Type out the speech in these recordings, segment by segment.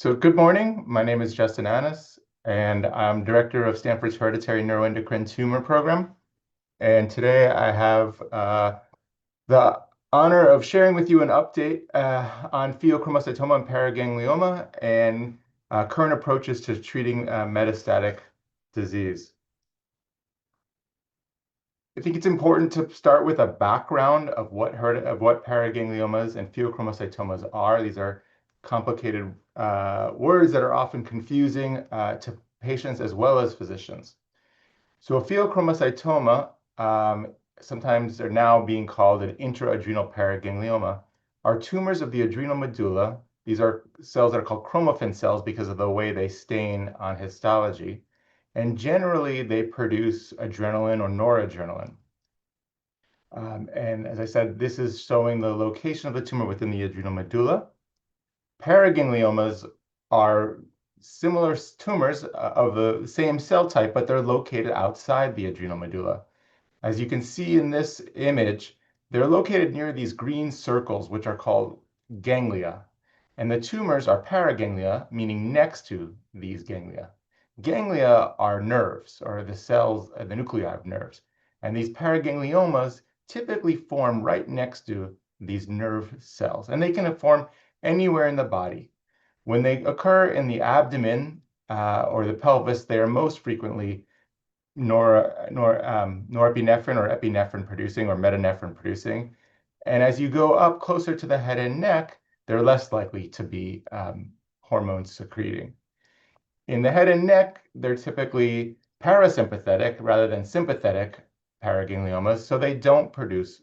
So good morning. My name is Justin Annis, and I'm director of Stanford's Hereditary Neuroendocrine Tumor Program. And today I have the honor of sharing with you an update on feocromocitoma and paraganglioma and current approaches to treating metastatic disease. I think it's important to start with a background of what paragangliomas and feochromocitomas are. These are complicated words that are often confusing to patients as well as physicians. So a pheochromocytoma, sometimes they're now being called an intraadrenal paraganglioma, are tumors of the adrenal medulla. These are cells that are called chromophene cells because of the way they stain on histology. And generally, they produce adrenaline or noradrenaline. And as I said, this is showing the location of the tumor within the adrenal medulla. Paragangliomas are similar tumors of the same cell type, but they're located outside the adrenal medulla. As you can see in this image, they're located near these green circles, which are called ganglia. And the tumors are paraganglia, meaning next to these ganglia. Ganglia are nerves, or the cells, the nuclei of nerves. And these paragangliomas typically form right next to these nerve cells. And they can form anywhere in the body. When they occur in the abdomen or the pelvis, they are most frequently norepinephrine or epinephrine producing or metanephrine producing. And as you go up closer to the head and neck, they're less likely to be hormones secreting. In the head and neck, they're typically parasympathetic rather than sympathetic paragangliomas, so they don't produce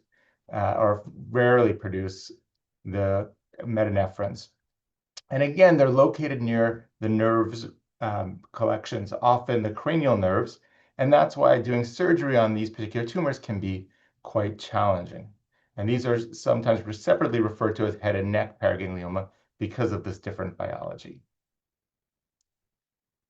or rarely produce the metanephrines. And again, they're located near the nerves collections, often the cranial nerves, and that's why doing surgery on these particular tumors can be quite challenging. And these are sometimes separately referred to as head and neck paraganglioma because of this different biology.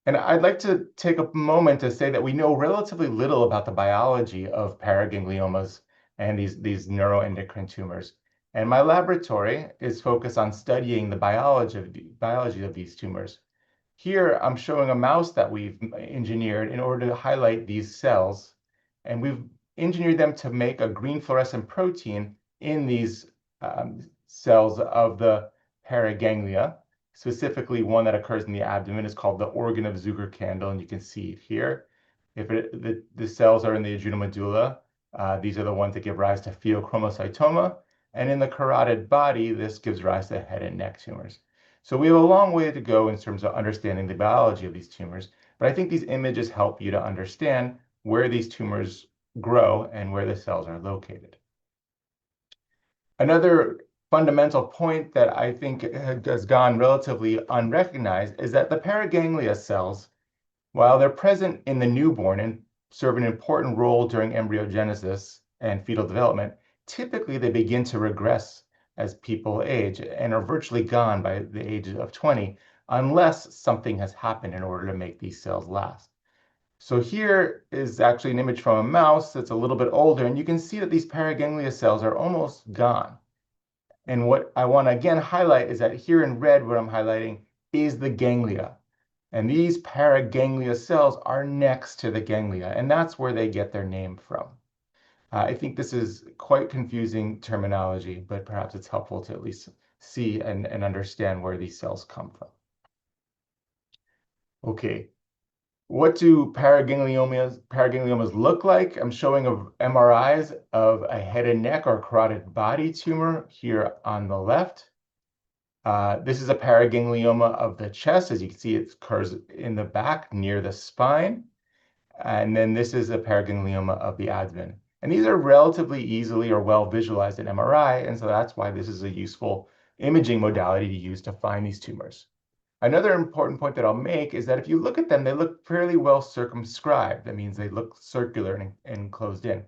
And I'd like to take a moment to say that we know relatively little about the biology of paragangliomas and these neuroendocrine tumors. And my laboratory is focused on studying the biology of these tumors. Here, I'm showing a mouse that we've engineered in order to highlight these cells. And we've engineered them to make a green fluorescent protein in these cells of the paraganglia. Specifically, one that occurs in the abdomen is called the organ of Zucker-Kandel, and you can see it here. If the cells are in the adrenal medulla, these are the ones that give rise to feochromocitoma, and in the carotid body, this gives rise to head and neck tumors. So we have a long way to go in terms of understanding the biology of these tumors, but I think these images help you to understand where these tumors grow and where the cells are located. Another fundamental point that I think has gone relatively unrecognized is that the paraganglia cells, while they're present in the newborn and serve an important role during embryogenesis and fetal development, typically they begin to regress as people age and are virtually gone by the age of 20 unless something has happened in order to make these cells last. So here is actually an image from a mouse that's a little bit older, and you can see that these paraganglia cells are almost gone. And what I want to again highlight is that here in red, what I'm highlighting is the ganglia. And these paraganglia cells are next to the ganglia, and that's where they get their name from. I think this is quite confusing terminology, but perhaps it's helpful to at least see and understand where these cells come from. Okay, what do paragangliomas look like? I'm showing MRIs of a head and neck or carotid body tumor here on the left. This is a paraganglioma of the chest. As you can see, it occurs in the back near the spine. And then this is a paraganglioma of the abdomen. And these are relatively easily or well visualized in MRI, and so that's why this is a useful imaging modality to use to find these tumors. Another important point that I'll make is that if you look at them, they look fairly well circumscribed. That means they look circular and closed in.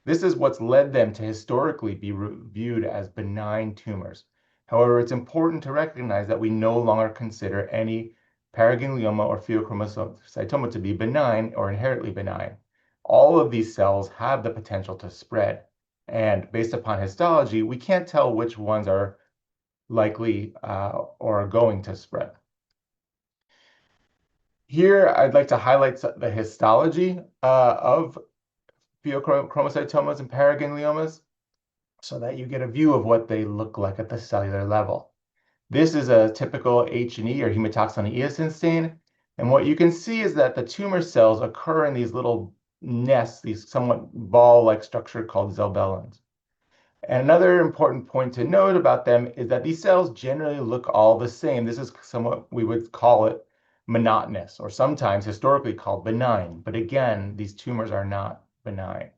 This is what's led them to historically be viewed as benign tumors. However, it's important to recognize that we no longer consider any paraganglioma or pheochromocitoma to be benign or inherently benign. All of these cells have the potential to spread. And based upon histology, we can't tell which ones are likely or are going to spread. Here, I'd like to highlight the histology of pheochromocytomas and paragangliomas so that you get a view of what they look like at the cellular level. This is a typical H&E or hematoxylin eosin stain. And what you can see is that the tumor cells occur in these little nests, these somewhat ball-like structure called zelbellins. And another important point to note about them is that these cells generally look all the same. This is somewhat, we would call it monotonous, or sometimes historically called benign. But again, these tumors are not benign.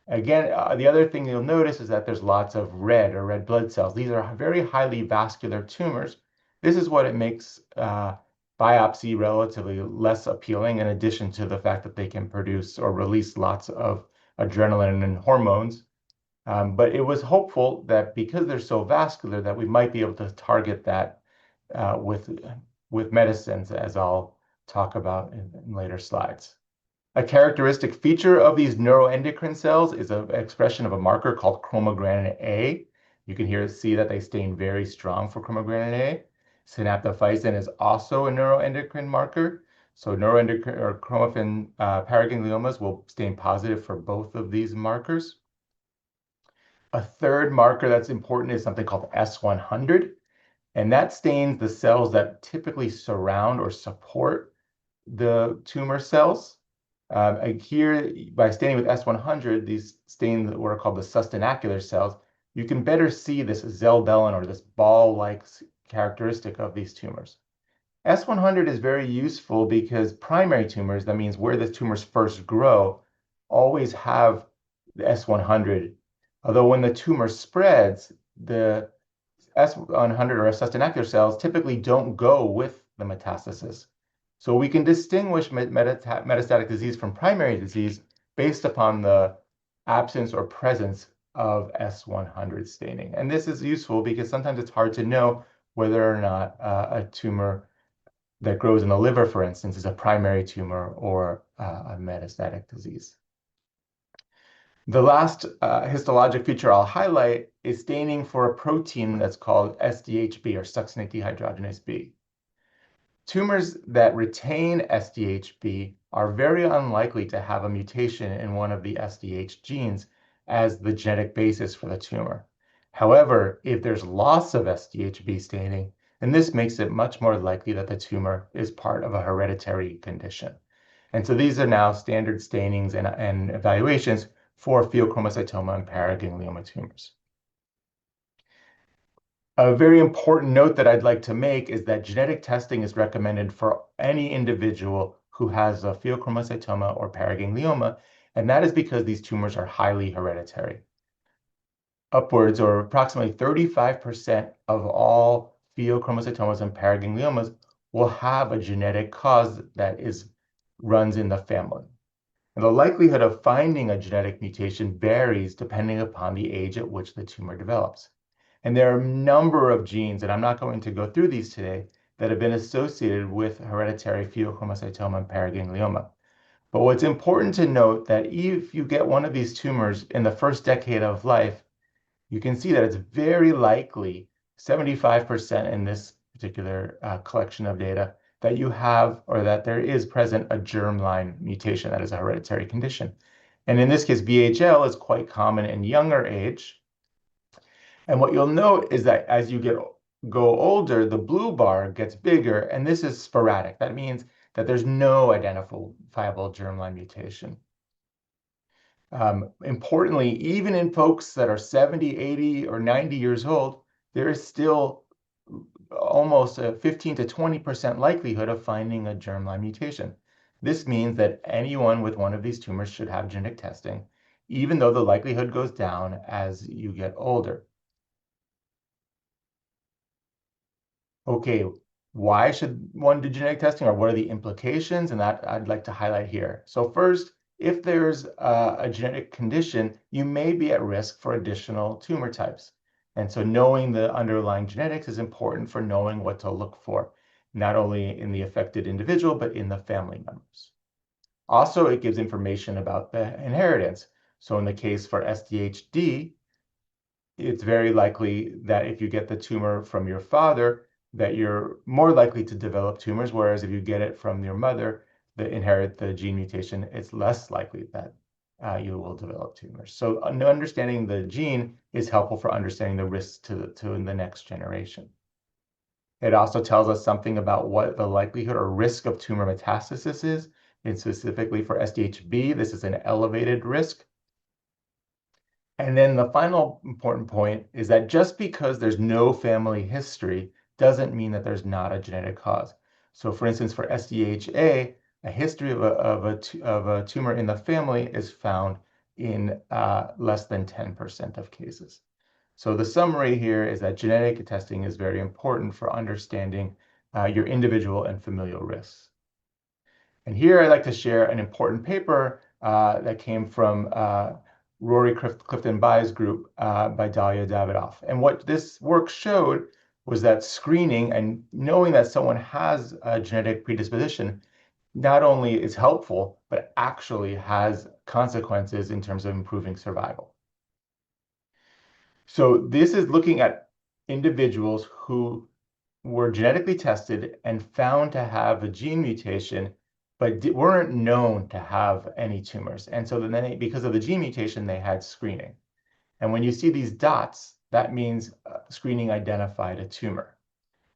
Again, the other thing you'll notice is that there's lots of red or red blood cells. These are very highly vascular tumors. This is what it makes biopsy relatively less appealing, in addition to the fact that they can produce or release lots of adrenaline and hormones. But it was hopeful that because they're so vascular that we might be able to target that with medicines, as I'll talk about in later slides. A characteristic feature of these neuroendocrine cells is an expression of a marker called chromogranin A. You can see that they stain very strong for chromogranin A. Synaptophysin is also a neuroendocrine marker. So neuroendocrine or chromaffin paragangliomas will stain positive for both of these markers. A third marker that's important is something called S100, and that stains the cells that typically surround or support the tumor cells. Here, by staining with S100, these stain what are called the sustanacular cells, you can better see this zelbellin or this ball-like characteristic of these tumors. S100 is very useful because primary tumors, that means where the tumors first grow, always have the S100. Although when the tumor spreads, the S100 or sustanacular cells typically don't go with the metastasis. So we can distinguish metastatic disease from primary disease based upon the absence or presence of S100 staining. And this is useful because sometimes it's hard to know whether or not a tumor that grows in the liver, for instance, is a primary tumor or a metastatic disease. The last histologic feature I'll highlight is staining for a protein that's called SDHB, or succinate dehydrogenase B. Tumors that retain SDHB are very unlikely to have a mutation in one of the SDH genes as the genetic basis for the tumor. However, if there's loss of SDHB staining, then this makes it much more likely that the tumor is part of a hereditary condition. And so these are now standard stainings and evaluations for feocromocitoma and paraganglioma tumors. A very important note that I'd like to make is that genetic testing is recommended for any individual who has a feocromocitoma or paraganglioma, and that is because these tumors are highly hereditary. Upwards, or approximately 35% of all feochromocitomas and paragangliomas will have a genetic cause that runs in the family. And the likelihood of finding a genetic mutation varies depending upon the age at which the tumor develops. And there are a number of genes, and I'm not going to go through these today, that have been associated with hereditary feochromocitoma and paraganglioma. But what's important to note that if you get one of these tumors in the first decade of life, you can see that it's very likely, 75% in this particular collection of data, that you have or that there is present a germline mutation that is a hereditary condition. And in this case, VHL is quite common in younger age. And what you'll note is that as you go older, the blue bar gets bigger, and this is sporadic. That means that there's no identifiable germline mutation. Importantly, even in folks that are 70, 80, or 90 years old, there is still almost a 15 to 20% likelihood of finding a germline mutation. This means that anyone with one of these tumors should have genetic testing, even though the likelihood goes down as you get older. Okay, why should one do genetic testing, or what are the implications? And that I'd like to highlight here. So first, if there's a genetic condition, you may be at risk for additional tumor types. And so knowing the underlying genetics is important for knowing what to look for, not only in the affected individual, but in the family members. Also, it gives information about the inheritance. So in the case for SDHD, it's very likely that if you get the tumor from your father, that you're more likely to develop tumors, whereas if you get it from your mother, inherit the gene mutation, it's less likely that you will develop tumors. So understanding the gene is helpful for understanding the risks to the next generation. It also tells us something about what the likelihood or risk of tumor metastasis is, and specifically for SDHB, this is an elevated risk. And then the final important point is that just because there's no family history doesn't mean that there's not a genetic cause. So for instance, for SDHA, a history of a tumor in the family is found in less than 10% of cases. So the summary here is that genetic testing is very important for understanding your individual and familial risks. And here I'd like to share an important paper that came from Rory Clifton-Bai's group by Dalia Davidoff. And what this work showed was that screening and knowing that someone has a genetic predisposition not only is helpful, but actually has consequences in terms of improving survival. So this is looking at individuals who were genetically tested and found to have a gene mutation, but weren't known to have any tumors. And so then because of the gene mutation, they had screening. And when you see these dots, that means screening identified a tumor.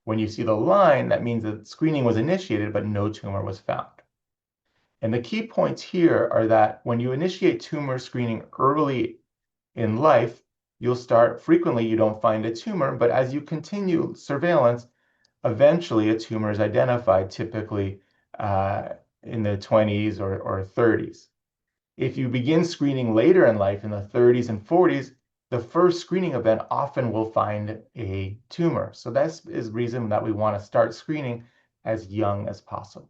When you see the line, that means that screening was initiated, but no tumor was found. And the key points here are that when you initiate tumor screening early in life, frequently you don't find a tumor, but as you continue surveillance, eventually a tumor is identified, typically in the 20s or 30s. If you begin screening later in life, in the 30s and 40s, the first screening event often will find a tumor. So that is the reason that we want to start screening as young as possible.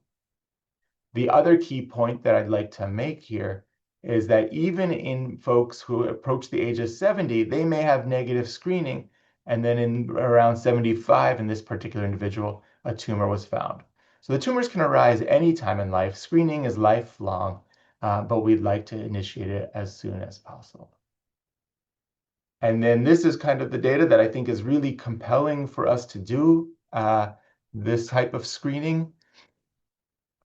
The other key point that I'd like to make here is that even in folks who approach the age of 70, they may have negative screening, and then in around 75, in this particular individual, a tumor was found. So the tumors can arise anytime in life. Screening is lifelong, but we'd like to initiate it as soon as possible. And then this is kind of the data that I think is really compelling for us to do this type of screening.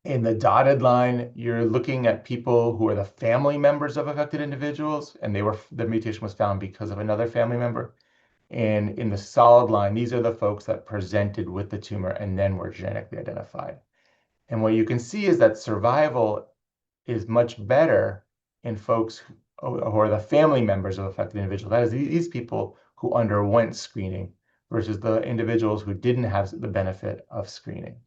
In the dotted line, you're looking at people who are the family members of affected individuals, and the mutation was found because of another family member. And in the solid line, these are the folks that presented with the tumor and then were genetically identified. And what you can see is that survival is much better in folks who are the family members of affected individuals. That is, these people who underwent screening versus the individuals who didn't have the benefit of screening.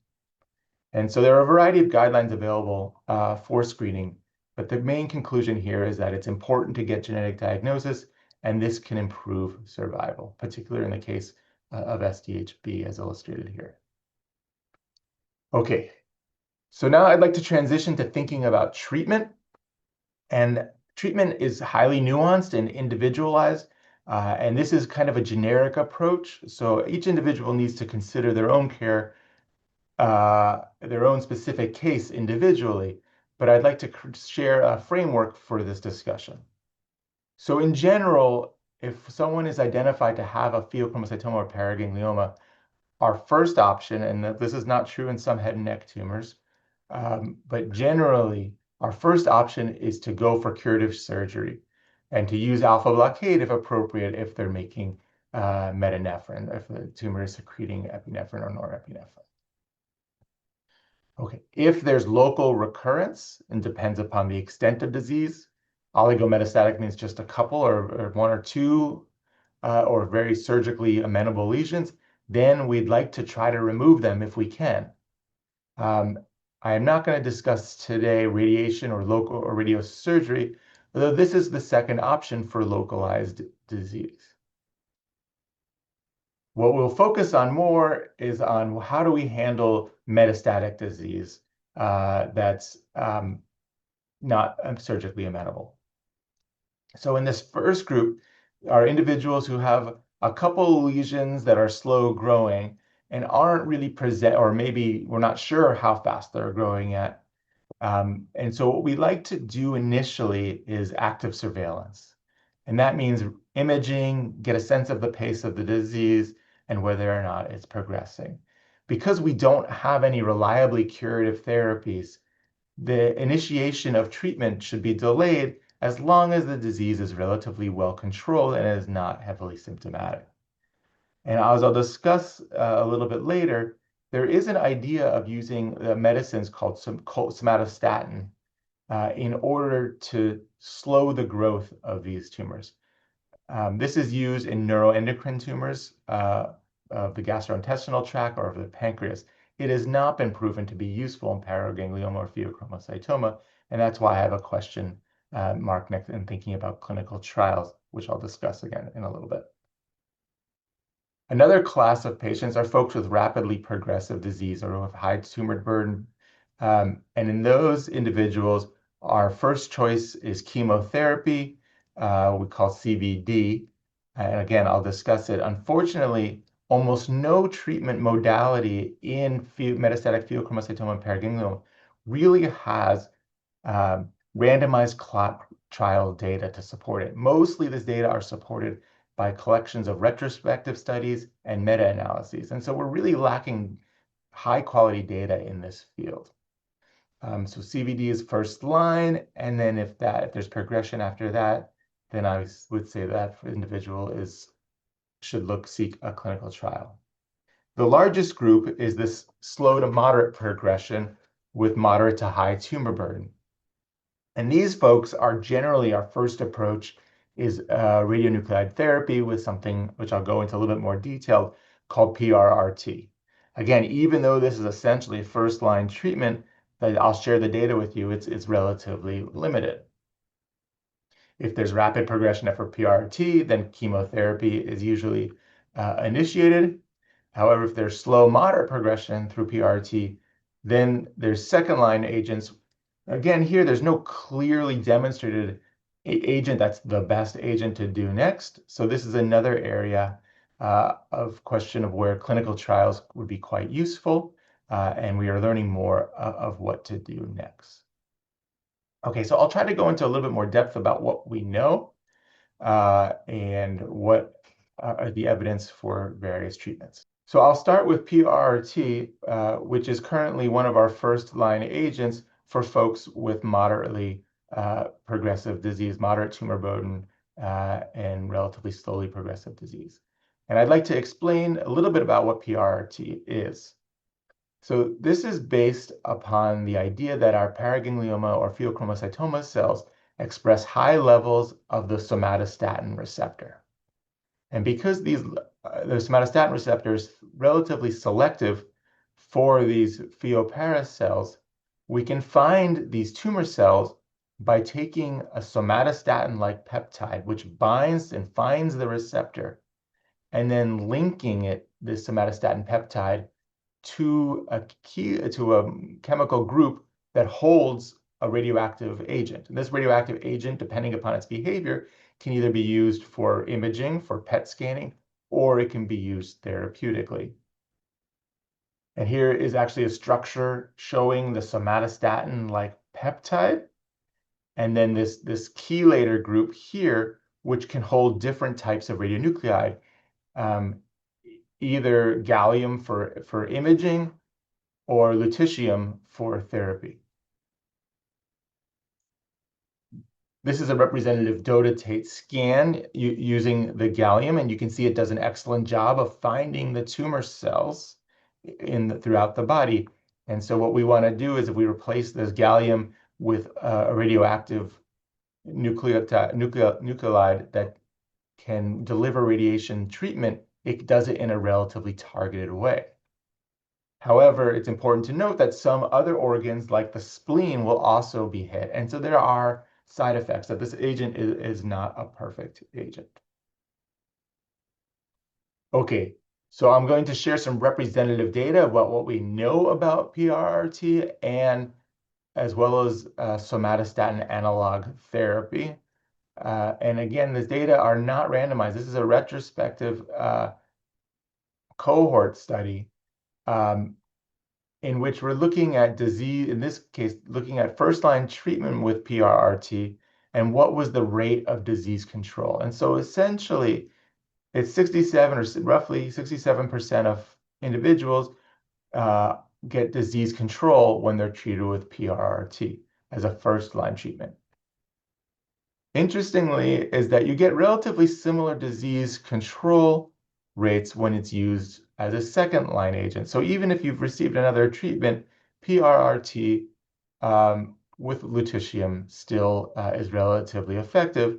And so there are a variety of guidelines available for screening, but the main conclusion here is that it's important to get genetic diagnosis, and this can improve survival, particularly in the case of SDHB as illustrated here. Okay, so now I'd like to transition to thinking about treatment. And treatment is highly nuanced and individualized, and this is kind of a generic approach. So each individual needs to consider their own care, their own specific case individually, but I'd like to share a framework for this discussion. So in general, if someone is identified to have a feocromocitoma or paraganglioma, our first option, and this is not true in some head and neck tumors, but generally, our first option is to go for curative surgery and to use alpha blockade if appropriate, if they're making metanephrine, if the tumor is secreting epinephrine or norepinephrine. Okay, if there's local recurrence and depends upon the extent of disease, oligometastatic means just a couple or one or two or very surgically amenable lesions, then we'd like to try to remove them if we can. I am not going to discuss today radiation or local or radiosurgery, although this is the second option for localized disease. What we'll focus on more is on how do we handle metastatic disease that's not surgically amenable. So in this first group are individuals who have a couple lesions that are slow growing and aren't really present, or maybe we're not sure how fast they're growing at. And so what we like to do initially is active surveillance. And that means imaging, get a sense of the pace of the disease, and whether or not it's progressing. Because we don't have any reliably curative therapies, the initiation of treatment should be delayed as long as the disease is relatively well controlled and is not heavily symptomatic. And as I'll discuss a little bit later, there is an idea of using medicines called somatostatin in order to slow the growth of these tumors. This is used in neuroendocrine tumors of the gastrointestinal tract or of the pancreas. It has not been proven to be useful in paraganglioma or feocromocitoma, and that's why I have a question mark next in thinking about clinical trials, which I'll discuss again in a little bit. Another class of patients are folks with rapidly progressive disease or with high tumor burden. And in those individuals, our first choice is chemotherapy, we call CVD. And again, I'll discuss it. Unfortunately, almost no treatment modality in metastatic pheochromocytoma and paraganglioma really has randomized trial data to support it. Mostly this data are supported by collections of retrospective studies and meta-analyses. And so we're really lacking high quality data in this field. So CVD is first line, and then if there's progression after that, then I would say that individual should seek a clinical trial. The largest group is this slow to moderate progression with moderate to high tumor burden. And these folks are generally, our first approach is radionuclide therapy with something which I'll go into a little bit more detail called PRRT. Again, even though this is essentially a first-line treatment, that I'll share the data with you, it's relatively limited. If there's rapid progression after PRRT, then chemotherapy is usually initiated. However, if there's slow, moderate progression through PRRT, then there's second-line agents. Again, here, there's no clearly demonstrated agent that's the best agent to do next. So this is another area of question of where clinical trials would be quite useful. And we are learning more of what to do next. Okay, so I'll try to go into a little bit more depth about what we know and what are the evidence for various treatments. So I'll start with PRRT, which is currently one of our first-line agents for folks with moderately progressive disease, moderate tumor burden, and relatively slowly progressive disease. And I'd like to explain a little bit about what PRRT is. So this is based upon the idea that our paraganglioma or pheochromocytoma cells express high levels of the somatostatin receptor. And because the somatostatin receptor is relatively selective for these pheopara cells, we can find these tumor cells by taking a somatostatin-like peptide, which binds and finds the receptor, and then linking this somatostatin peptide to a chemical group that holds a radioactive agent. And this radioactive agent, depending upon its behavior, can either be used for imaging, for PET scanning, or it can be used therapeutically. And here is actually a structure showing the somatostatin-like peptide, and then this chelator group here, which can hold different types of radionuclide, either gallium for imaging or lutetium for therapy. This is a representative dotatate scan using the gallium, and you can see it does an excellent job of finding the tumor cells throughout the body. And so what we want to do is if we replace this gallium with a radioactive nuclide that can deliver radiation treatment, it does it in a relatively targeted way. However, it's important to note that some other organs, like the spleen, will also be hit. And so there are side effects, that this agent is not a perfect agent. Okay, so I'm going to share some representative data about what we know about PRRT and as well as somatostatin analog therapy. And again, this data are not randomized. This is a retrospective cohort study in which we're looking at disease, in this case, looking at first-line treatment with PRRT and what was the rate of disease control. And so essentially, it's 67 or roughly 67% of individuals get disease control when they're treated with PRRT as a first-line treatment. Interestingly, is that you get relatively similar disease control rates when it's used as a second-line agent. So even if you've received another treatment, PRRT with lutetium still is relatively effective.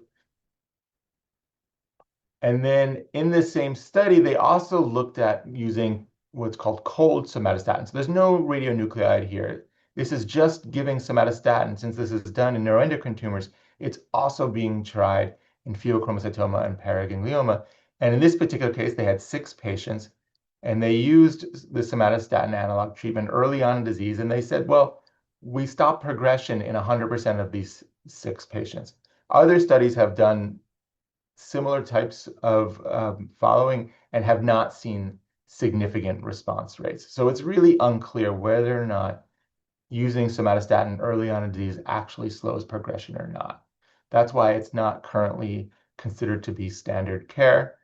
And then in this same study, they also looked at using what's called cold somatostatin. So there's no radionuclide here. This is just giving somatostatin. Since this is done in neuroendocrine tumors, it's also being tried in feocromocitoma and paraganglioma. And in this particular case, they had 6 patients, and they used the somatostatin analog treatment early on in disease, and they said, well, we stopped progression in 100% of these 6 patients. Other studies have done similar types of following and have not seen significant response rates. So it's really unclear whether or not using somatostatin early on in disease actually slows progression or not. That's why it's not currently considered to be standard care.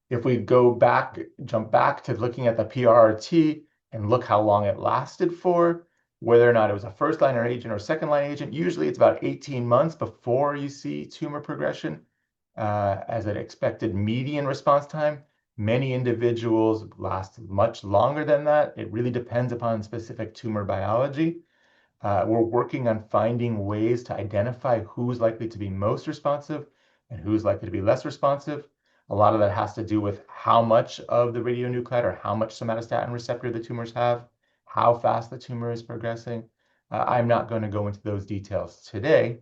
If we jump back to looking at the PRRT and look how long it lasted for, whether or not it was a first-line agent or second-line agent, usually it's about 18 months before you see tumor progression as an expected median response time. Many individuals last much longer than that. It really depends upon specific tumor biology. We're working on finding ways to identify who's likely to be most responsive and who's likely to be less responsive. A lot of that has to do with how much of the radionuclide or how much somatostatin receptor the tumors have, how fast the tumor is progressing. I'm not going to go into those details today.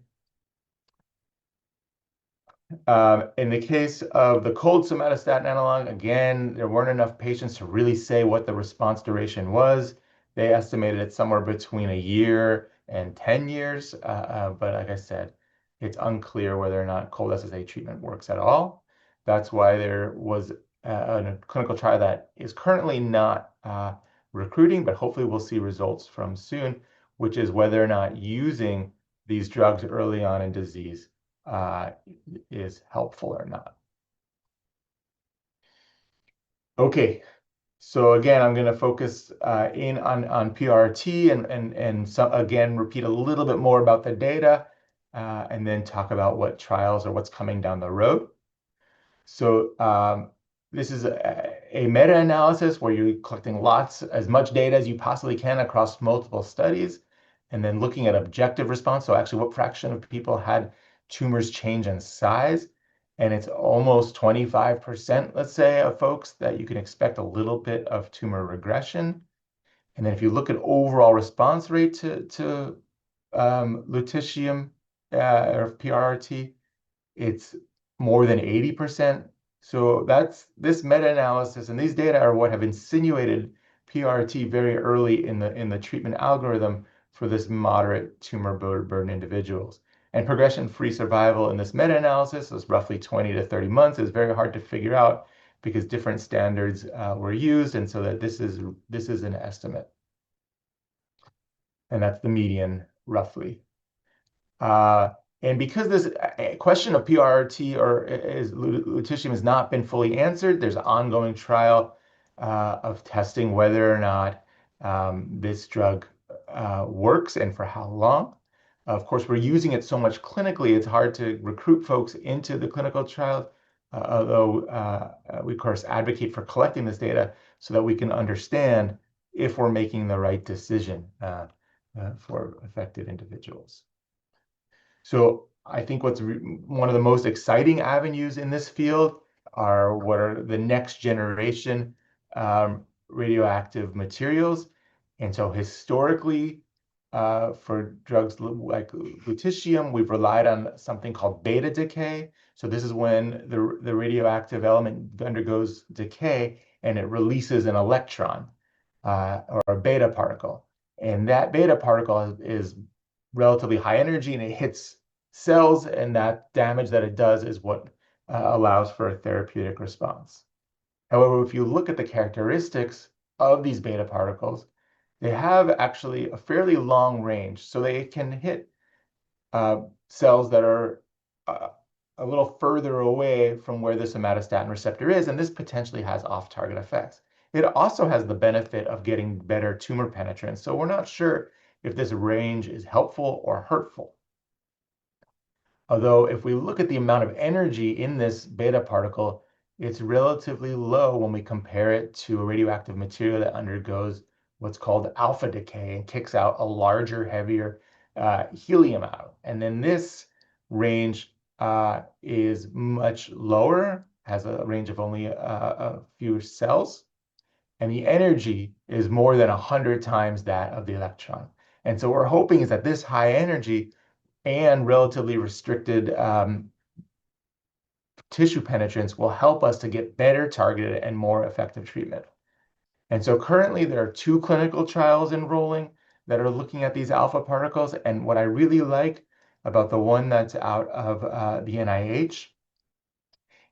In the case of the cold somatostatin analog, again, there weren't enough patients to really say what the response duration was. They estimated it somewhere between a year and 10 years. But like I said, it's unclear whether or not cold SSA treatment works at all. That's why there was a clinical trial that is currently not recruiting, but hopefully we'll see results from soon, which is whether or not using these drugs early on in disease is helpful or not. Okay, so again, I'm going to focus in on PRT and so again, repeat a little bit more about the data and then talk about what trials or what's coming down the road. So this is a meta-analysis where you're collecting as much data as you possibly can across multiple studies, and then looking at objective response. So actually what fraction of people had tumors change in size. And it's almost 25%, let's say, of folks that you can expect a little bit of tumor regression. And then if you look at overall response rate to lutetium or PRRT, it's more than 80%. So that's this meta-analysis, and these data are what have insinuated PRRT very early in the treatment algorithm for this moderate tumor burden individuals. And progression-free survival in this meta-analysis is roughly 20 to 30 months. Is very hard to figure out because different standards were used, and so that this is an estimate, and that's the median roughly. And because this question of PRRT or lutetium has not been fully answered, there's an ongoing trial of testing whether or not this drug works and for how long. Of course, we're using it so much clinically, it's hard to recruit folks into the clinical trial, although we, of course, advocate for collecting this data so that we can understand if we're making the right decision for affected individuals. So I think what's one of the most exciting avenues in this field are what are the next generation radioactive materials. And so historically, for drugs like lutetium, we've relied on something called beta decay. So this is when the radioactive element undergoes decay and it releases an electron or a beta particle. And that beta particle is relatively high energy and it hits cells, and that damage that it does is what allows for a therapeutic response. However, if you look at the characteristics of these beta particles, they have actually a fairly long range, so they can hit cells that are a little further away from where the somatostatin receptor is, and this potentially has off-target effects. It also has the benefit of getting better tumor penetrance, so we're not sure if this range is helpful or hurtful. Although if we look at the amount of energy in this beta particle, it's relatively low when we compare it to a radioactive material that undergoes what's called alpha decay and kicks out a larger, heavier helium out. And then this range is much lower, has a range of only a few cells, and the energy is more than 100 times that of the electron. And so we're hoping is that this high energy and relatively restricted tissue penetrance will help us to get better targeted and more effective treatment. And so currently there are 2 clinical trials enrolling that are looking at these alpha particles. And what I really like about the one that's out of the NIH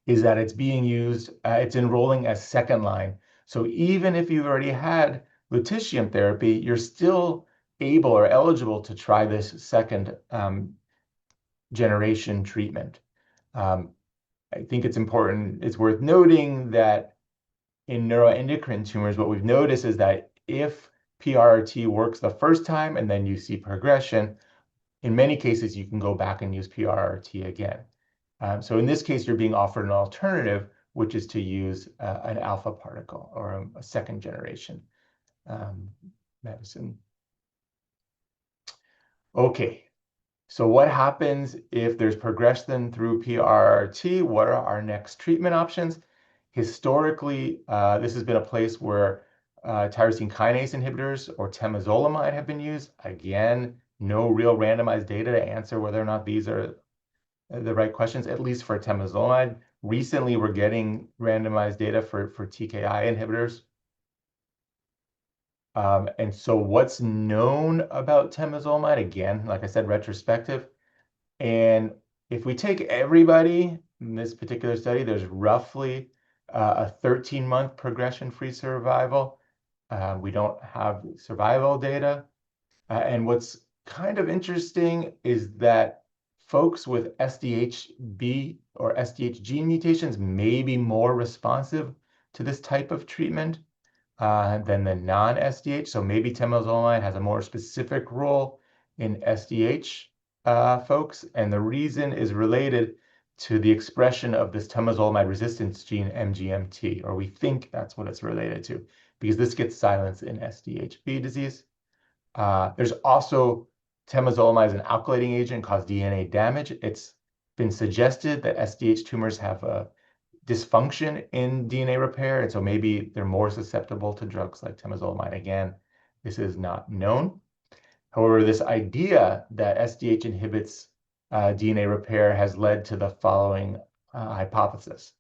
is that it's being used, it's enrolling as second line. So even if you've already had lutetium therapy, you're still able or eligible to try this second generation treatment. I think it's important, it's worth noting that in neuroendocrine tumors, what we've noticed is that if PRRT works the first time and then you see progression, in many cases, you can go back and use PRRT again. So in this case, you're being offered an alternative, which is to use an alpha particle or a second generation medicine. Okay. So what happens if there's progression through PRRT? What are our next treatment options? Historically, this has been a place where tyrosine kinase inhibitors or temozolomide have been used. Again, no real randomized data to answer whether or not these are the right questions, at least for temozolomide. Recently, we're getting randomized data for TKI inhibitors. And so what's known about temozolomide? Again, like I said, retrospective. And if we take everybody in this particular study, there's roughly a 13-month progression-free survival. We don't have survival data. And what's kind of interesting is that folks with SDHB or SDHG mutations may be more responsive to this type of treatment than the non-SDH. So maybe temozolomide has a more specific role in SDH folks. And the reason is related to the expression of this temozolomide resistance gene, MGMT, or we think that's what it's related to, because this gets silenced in SDHB disease. There's also temozolomide as an alkylating agent cause DNA damage. It's been suggested that SDH tumors have a dysfunction in DNA repair, and so maybe they're more susceptible to drugs like temozolomide. Again, this is not known. However, this idea that SDH inhibits DNA repair has led to the following hypothesis.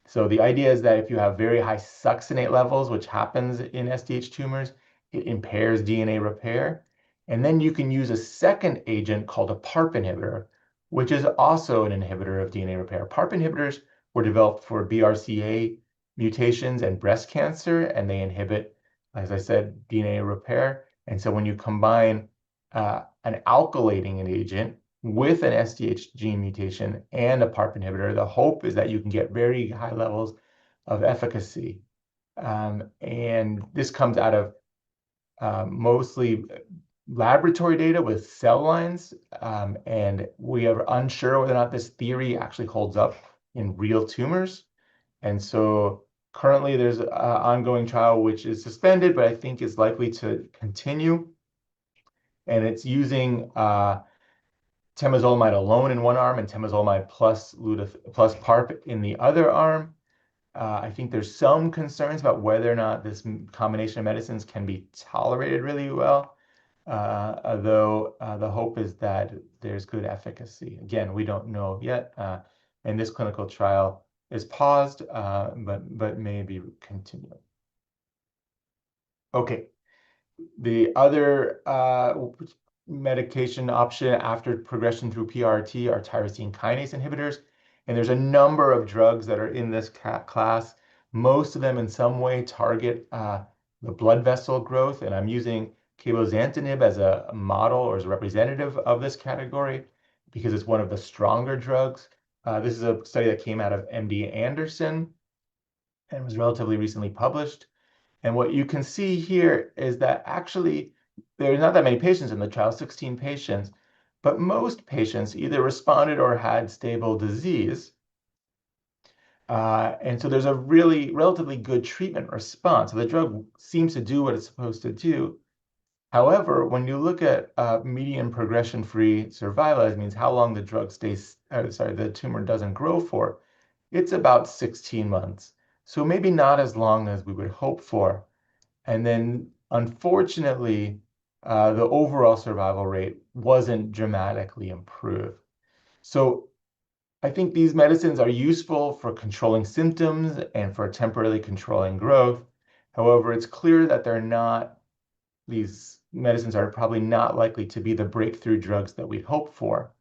So the idea is that if you have very high succinate levels, which happens in SDH tumors, it impairs DNA repair. And then you can use a second agent called a PARP inhibitor, which is also an inhibitor of DNA repair. PARP inhibitors were developed for BRCA mutations and breast cancer, and they inhibit, as I said, DNA repair. And so when you combine an alkylating agent with an SDH gene mutation and a PARP inhibitor, the hope is that you can get very high levels of efficacy. And this comes out of mostly laboratory data with cell lines, and we are unsure whether or not this theory actually holds up in real tumors. And so currently there's an ongoing trial which is suspended, but I think is likely to continue. And it's using temozolomide alone in one arm and temozolomide plus PARP in the other arm. I think there's some concerns about whether or not this combination of medicines can be tolerated really well, although the hope is that there's good efficacy. Again, we don't know yet, and this clinical trial is paused, but may be continuing. Okay, the other medication option after progression through PRRT are tyrosine kinase inhibitors. And there's a number of drugs that are in this class. Most of them in some way target the blood vessel growth. And I'm using cabozantinib as a model or as a representative of this category because it's one of the stronger drugs. This is a study that came out of MD Anderson and was relatively recently published. And what you can see here is that actually there's not that many patients in the trial, 16 patients, but most patients either responded or had stable disease. And so there's a really relatively good treatment response. So the drug seems to do what it's supposed to do. However, when you look at median progression-free survival, that means how long the drug stays, the tumor doesn't grow for, it's about 16 months. So maybe not as long as we would hope for. And then, unfortunately, the overall survival rate wasn't dramatically improved. So I think these medicines are useful for controlling symptoms and for temporarily controlling growth. However, it's clear that these medicines are probably not likely to be the breakthrough drugs that we hope for.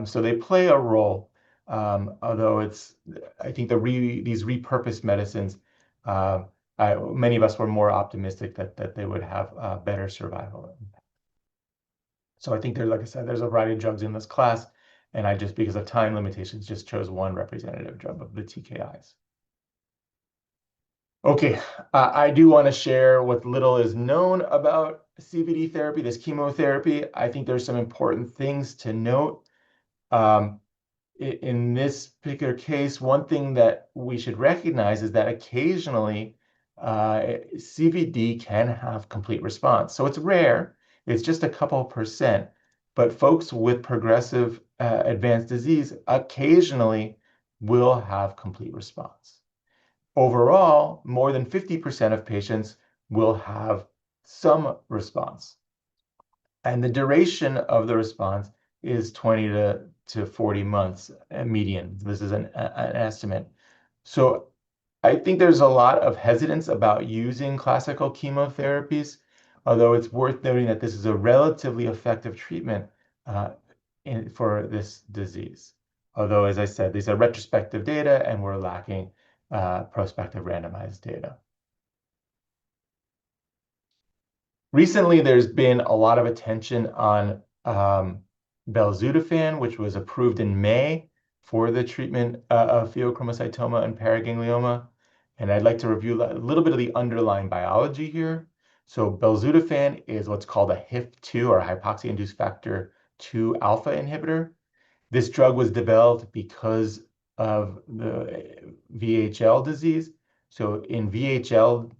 So they play a role, although I think these repurposed medicines, many of us were more optimistic that they would have better survival. So I think like I said, there's a variety of drugs in this class, and I just, because of time limitations, just chose one representative drug of the TKIs. Okay, I do want to share what little is known about CVD therapy, this chemotherapy. I think there's some important things to note. In this particular case, one thing that we should recognize is that occasionally CVD can have complete response. So it's rare, it's just a couple %, but folks with progressive advanced disease occasionally will have complete response. Overall, more than 50% of patients will have some response. And the duration of the response is 20 to 40 months median. This is an estimate. So I think there's a lot of hesitance about using classical chemotherapies, although it's worth noting that this is a relatively effective treatment for this disease. Although, as I said, these are retrospective data and we're lacking prospective randomized data. Recently, there's been a lot of attention on belzutifan, which was approved in May for the treatment of feocromocitoma and paraganglioma. And I'd like to review a little bit of the underlying biology here. So belzutifan is what's called a HIF2 or hypoxia-induced factor 2 alpha inhibitor. This drug was developed because of the VHL disease. So in VHL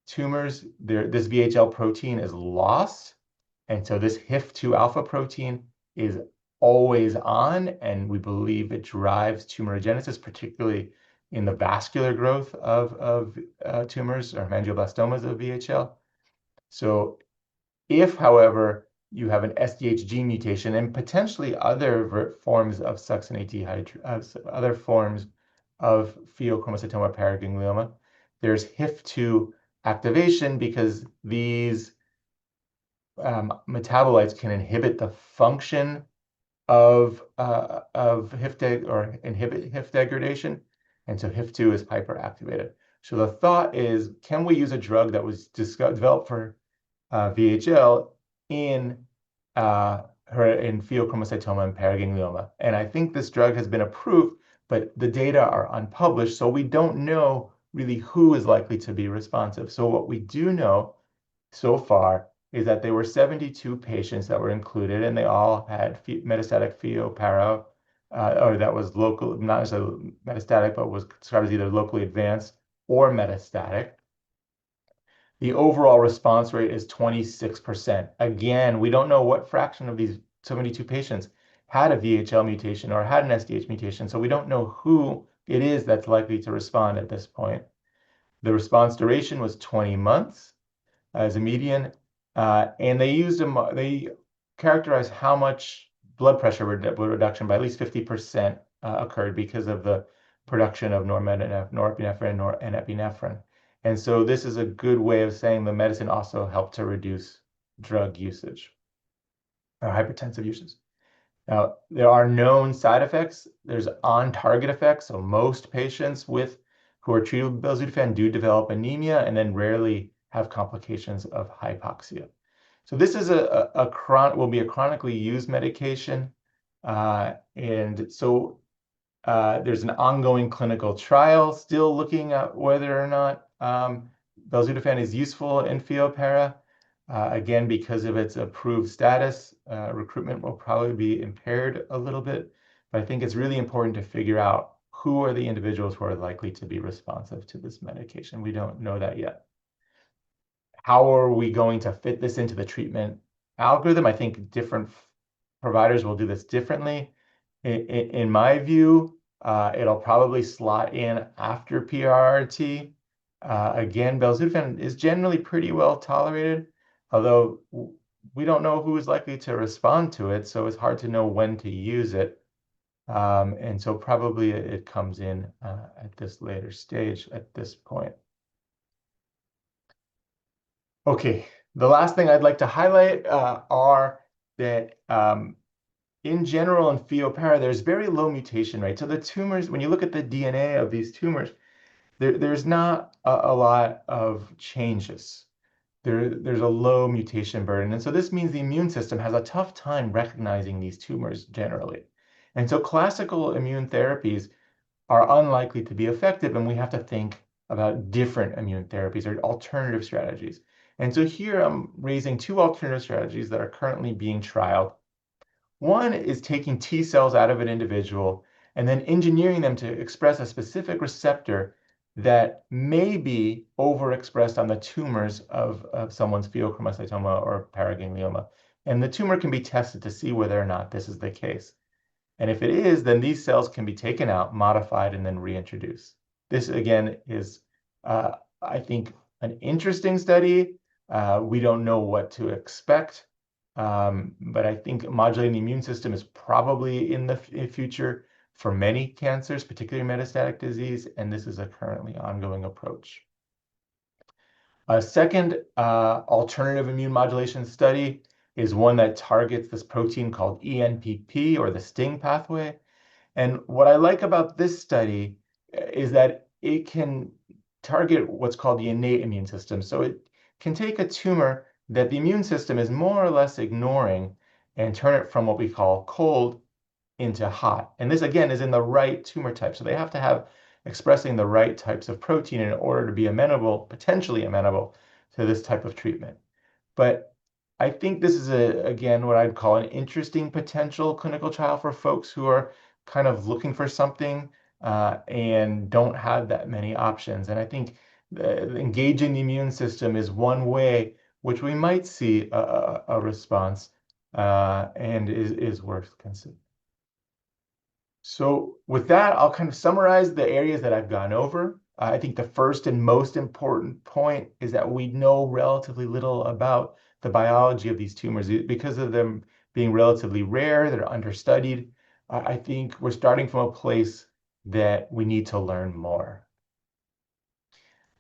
tumors, this VHL protein is lost. And so this HIF2 alpha protein is always on, and we believe it drives tumorigenesis, particularly in the vascular growth of tumors or hemangioblastomas of VHL. So if, however, you have an SDHG mutation and potentially other forms of succinate other forms of pheochromocytoma paraganglioma, there's HIF2 activation because these metabolites can inhibit the function of inhibit HIF degradation, and so HIF2 is hyperactivated. So the thought is, can we use a drug that was developed for VHL in pheochromocytoma and paraganglioma? And I think this drug has been approved, but the data are unpublished, so we don't know really who is likely to be responsive. So what we do know so far is that there were 72 patients that were included, and they all had metastatic pheoparo, or that was local, not necessarily metastatic, but was described as either locally advanced or metastatic. The overall response rate is 26%. Again, we don't know what fraction of these 72 patients had a VHL mutation or had an SDH mutation, so we don't know who it is that's likely to respond at this point. The response duration was 20 months as a median, and they characterized how much blood pressure reduction by at least 50% occurred because of the production of norepinephrine and epinephrine. And so this is a good way of saying the medicine also helped to reduce drug usage or hypertensive usage. Now, there are known side effects. There's on-target effects. So most patients who are treated with belzutifan do develop anemia and then rarely have complications of hypoxia. So this is will be a chronically used medication. And so There's an ongoing clinical trial still looking at whether or not belzutifan is useful in PheoPara. Again, because of its approved status, recruitment will probably be impaired a little bit, but I think it's really important to figure out who are the individuals who are likely to be responsive to this medication. We don't know that yet. How are we going to fit this into the treatment algorithm? I think different providers will do this differently. In my view, it'll probably slot in after PRRT. Again, belzutifan is generally pretty well tolerated, although we don't know who is likely to respond to it, so it's hard to know when to use it. And so probably it comes in at this later stage at this point. Okay, the last thing I'd like to highlight are that in general in PheoPara, there's very low mutation rate. So the tumors, when you look at the DNA of these tumors, there's not a lot of changes. There's a low mutation burden. And so this means the immune system has a tough time recognizing these tumors generally. And so classical immune therapies are unlikely to be effective, and we have to think about different immune therapies or alternative strategies. And so here I'm raising two alternative strategies that are currently being trialed. One is taking T cells out of an individual and then engineering them to express a specific receptor that may be overexpressed on the tumors of someone's feocromocitoma or paraganglioma. And the tumor can be tested to see whether or not this is the case. And if it is, then these cells can be taken out, modified, and then reintroduced. This, again, is, I think, an interesting study. We don't know what to expect, but I think modulating the immune system is probably in the future for many cancers, particularly metastatic disease, and this is a currently ongoing approach. A second alternative immune modulation study is one that targets this protein called ENPP, or the STING pathway. And what I like about this study is that it can target what's called the innate immune system. So it can take a tumor that the immune system is more or less ignoring and turn it from what we call cold into hot. And this, again, is in the right tumor type. So they have to have expressing the right types of protein in order to be amenable, potentially amenable, to this type of treatment. But I think this is, again, what I'd call an interesting potential clinical trial for folks who are kind of looking for something and don't have that many options. And I think engaging the immune system is one way which we might see a response and is worth considering. So with that, I'll kind of summarize the areas that I've gone over. I think the first and most important point is that we know relatively little about the biology of these tumors. Because of them being relatively rare, they're understudied. I think we're starting from a place that we need to learn more.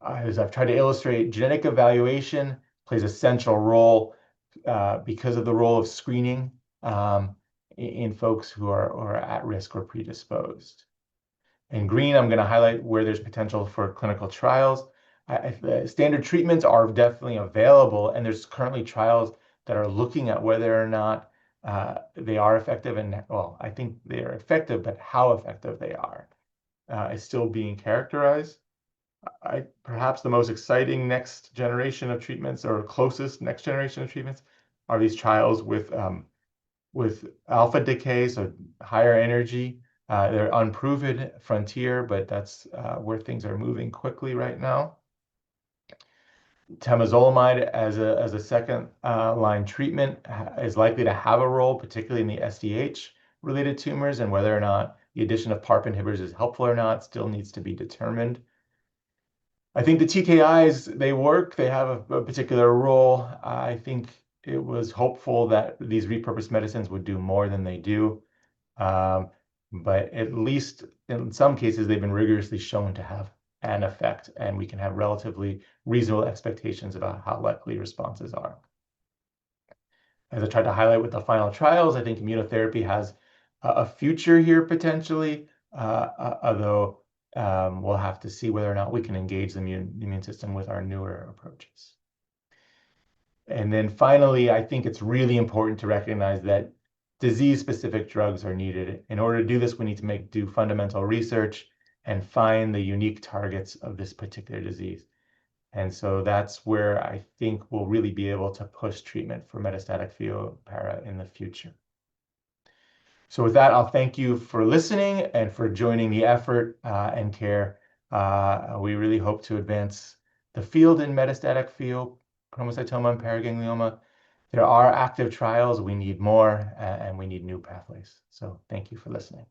As I've tried to illustrate, genetic evaluation plays a central role because of the role of screening in folks who are at risk or predisposed. In green, I'm going to highlight where there's potential for clinical trials. Standard treatments are definitely available, and there's currently trials that are looking at whether or not they are effective. And well, I think they are effective, but how effective they are is still being characterized. Perhaps the most exciting next generation of treatments, or closest next generation of treatments, are these trials with alpha decay, so higher energy. They're unproven frontier, but that's where things are moving quickly right now. Temozolomide as a second line treatment is likely to have a role, particularly in the SDH-related tumors, and whether or not the addition of PARP inhibitors is helpful or not still needs to be determined. I think the TKIs, they work, they have a particular role. I think it was hopeful that these repurposed medicines would do more than they do. But at least in some cases, they've been rigorously shown to have an effect, and we can have relatively reasonable expectations about how likely responses are. As I tried to highlight with the final trials, I think immunotherapy has a future here potentially, although we'll have to see whether or not we can engage the immune system with our newer approaches. And then finally, I think it's really important to recognize that disease-specific drugs are needed. In order to do this, we need to do fundamental research and find the unique targets of this particular disease. And so that's where I think we'll really be able to push treatment for metastatic PheoPara in the future. So with that, I'll thank you for listening and for joining the effort and care. We really hope to advance the field in metastatic pheochromocitoma and paraganglioma. There are active trials. We need more, and we need new pathways. So thank you for listening.